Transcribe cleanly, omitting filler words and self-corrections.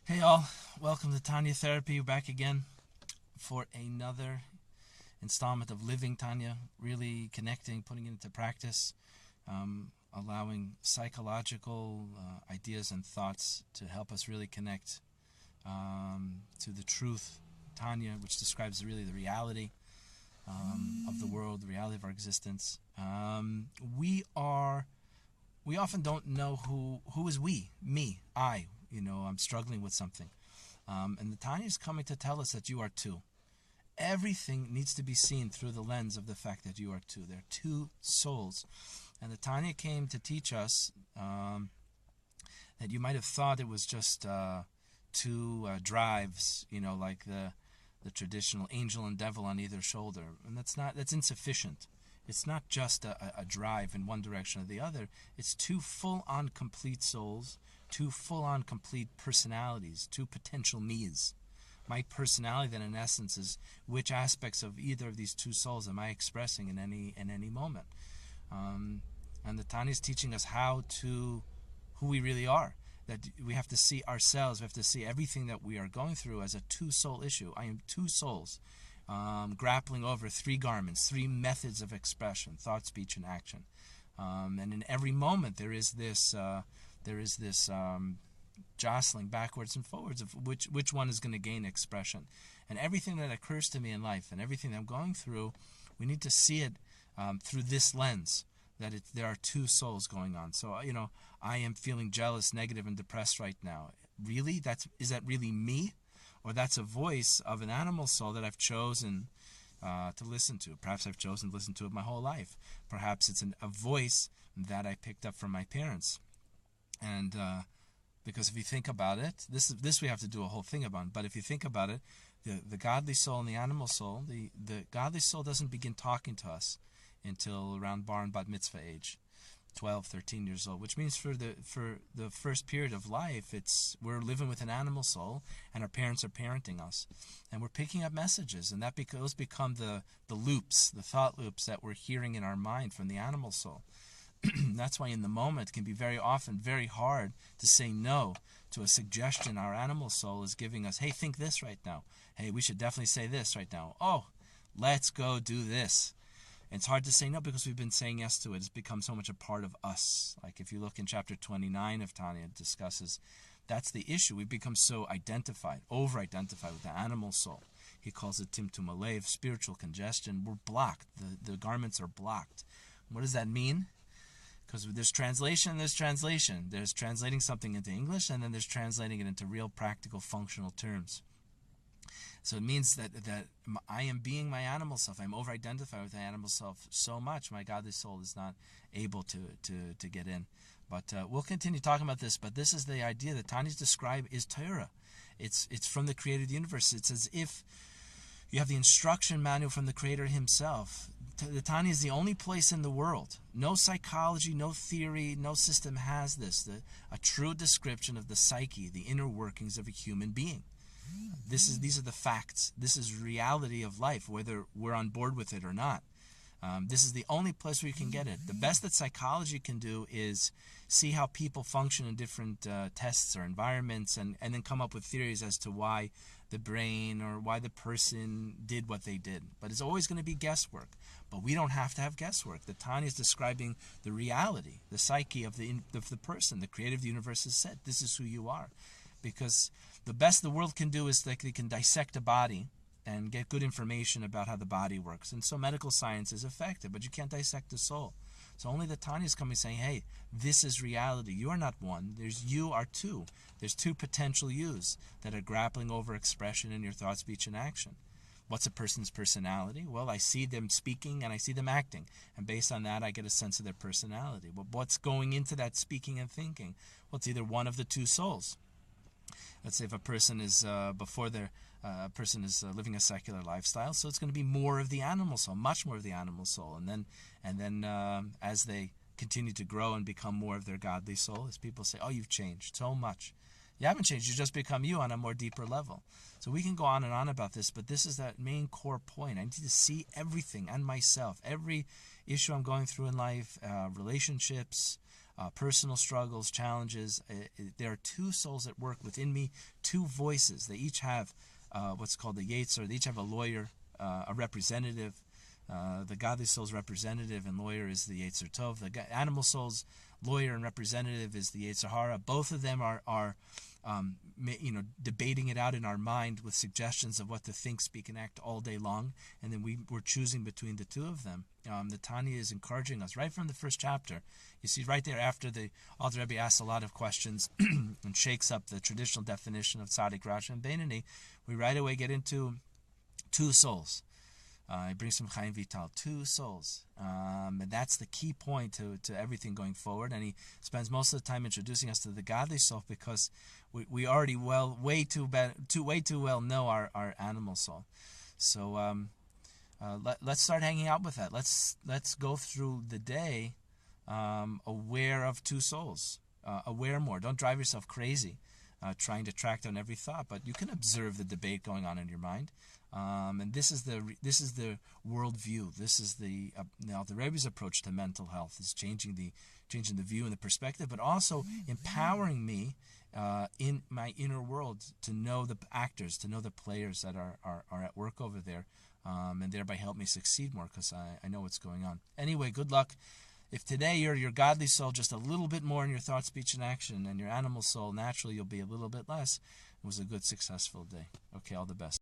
Hey all, welcome to Tanya Therapy. We're back again for another installment of Living Tanya, really connecting, putting it into practice, allowing psychological ideas and thoughts to help us really connect to the truth, Tanya, which describes really the reality of the world, the reality of our existence. We often don't know who is we, me, I. I'm struggling with something. And the Tanya is coming to tell us that you are too. Everything needs to be seen through the lens of the fact that you are two. There are two souls. And the Tanya came to teach us that you might have thought it was just two drives, like the traditional angel and devil on either shoulder. And that's insufficient. It's not just a drive in one direction or the other. It's two full-on complete souls, two full-on complete personalities, two potential me's. My personality then in essence is which aspects of either of these two souls am I expressing in any moment. And the Tanya is teaching us who we really are. That we have to see ourselves, we have to see everything that we are going through as a two-soul issue. I am two souls. Grappling over three garments, three methods of expression: thought, speech, and action. And in every moment there is this jostling backwards and forwards of which one is going to gain expression. And everything that occurs to me in life and everything that I'm going through, we need to see it through this lens, that there are two souls going on. So I am feeling jealous, negative, and depressed right now. Really, is that really me? Or that's a voice of an animal soul that I've chosen to listen to. Perhaps I've chosen to listen to it my whole life. Perhaps it's a voice that I picked up from my parents. And because if you think about it, this we have to do a whole thing about. But if you think about it, the godly soul and the animal soul, the godly soul doesn't begin talking to us until around bar and bat mitzvah age. 12, 13 years old, which means for the first period of life, we're living with an animal soul, and our parents are parenting us, and we're picking up messages, and those become the loops, the thought loops that we're hearing in our mind from the animal soul. That's why in the moment it can be very often very hard to say no to a suggestion our animal soul is giving us. Hey, think this right now. Hey, we should definitely say this right now. Oh, let's go do this. It's hard to say no because we've been saying yes to it. It's become so much a part of us. Like if you look in chapter 29 of Tanya, it discusses that's the issue. We've become so over-identified with the animal soul. He calls it timtum alev, spiritual congestion. We're blocked. The garments are blocked. What does that mean? Because there's translation and there's translation. There's translating something into English, and then there's translating it into real practical functional terms. So it means that I am being my animal self. I'm over-identified with the animal self so much. My godly soul is not able to get in. But we'll continue talking about this. But this is the idea that Tanya's describe is Torah. It's from the creator of the universe. It's as if you have the instruction manual from the creator himself. The Tanya is the only place in the world. No psychology, no theory, no system has this. A true description of the psyche, the inner workings of a human being. These are the facts. This is reality of life, whether we're on board with it or not. This is the only place where you can get it. The best that psychology can do is see how people function in different tests or environments, and then come up with theories as to why the brain or why the person did what they did. But it's always going to be guesswork. But we don't have to have guesswork. The Tanya is describing the reality, the psyche of the person. The creator of the universe has said, this is who you are. Because the best the world can do is they can dissect a body and get good information about how the body works. And so medical science is effective, but you can't dissect the soul. So only the Tanya is coming saying, hey, this is reality. You are not one. You are two. There's two potential yous that are grappling over expression in your thought, speech, and action. What's a person's personality? Well, I see them speaking and I see them acting. And based on that, I get a sense of their personality. Well, what's going into that speaking and thinking? Well, it's either one of the two souls. Let's say if a person is living a secular lifestyle, so it's going to be more of the animal soul, much more of the animal soul, and then as they continue to grow and become more of their godly soul, as people say, "Oh, you've changed so much." You haven't changed. You just become you on a more deeper level. So we can go on and on about this, but this is that main core point. I need to see everything and myself, every issue I'm going through in life, relationships, personal struggles, challenges. There are two souls at work within me, two voices. They each have what's called the Yetzer. They each have a lawyer, a representative. The godly soul's representative and lawyer is the Yetzer Tov. The animal soul's lawyer and representative is the Yetzer Hara. Both of them are debating it out in our mind with suggestions of what to think, speak, and act all day long, and then we're choosing between the two of them. The Tanya is encouraging us right from the first chapter. You see right there after the Alter Rebbe asks a lot of questions and shakes up the traditional definition of Tzaddik, Rasha, and Beinoni, we right away get into two souls. He brings from Chaim Vital, two souls. And that's the key point to everything going forward. And he spends most of the time introducing us to the godly soul because we already way too well know our animal soul. So let's start hanging out with that. Let's go through the day aware of two souls. Aware more. Don't drive yourself crazy trying to track down every thought, but you can observe the debate going on in your mind. And this is the worldview. This is the Rebbe's approach to mental health is changing the view and the perspective, but also empowering me in my inner world to know the actors, to know the players that are at work over there, and thereby help me succeed more because I know what's going on. Anyway, good luck. If today you're your godly soul just a little bit more in your thought, speech, and action, and your animal soul naturally you'll be a little bit less, it was a good, successful day. Okay, all the best.